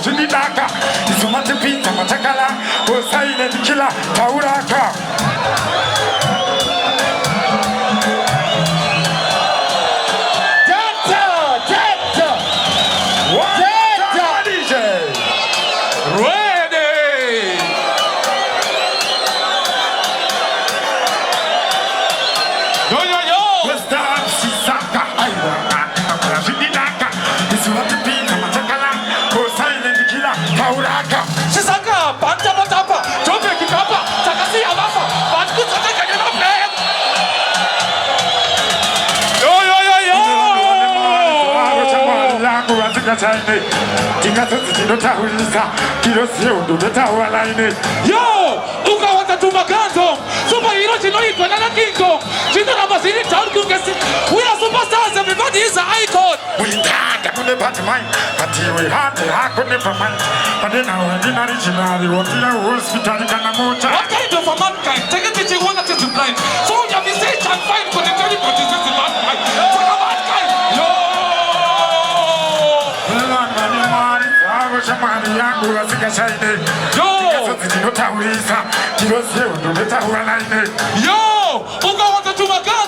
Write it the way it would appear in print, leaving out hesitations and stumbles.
Shindaka, Isumati Pita Matakala, was silent killer, Tauraka. Sisaka, Banta Batapa, Jobe Kikapa, Takasi Alafa, Batku Sataka Name. Yo. Yo, Uka Watatuma Ganzo, Super Hero Chinoi, Banana Kingo, Chino Namasini Town Kungasi. We are superstars, everybody is an icon. We can't put the part of mine, but we had to hack on the mind. But then our original, what in a hospital can a motor. What kind of a mankind? Take a picture, one that is blind. So you have to say, and fight for the 30 participants in mankind. For a mankind. Yo! Yo! Uka Watatuma Ganzo.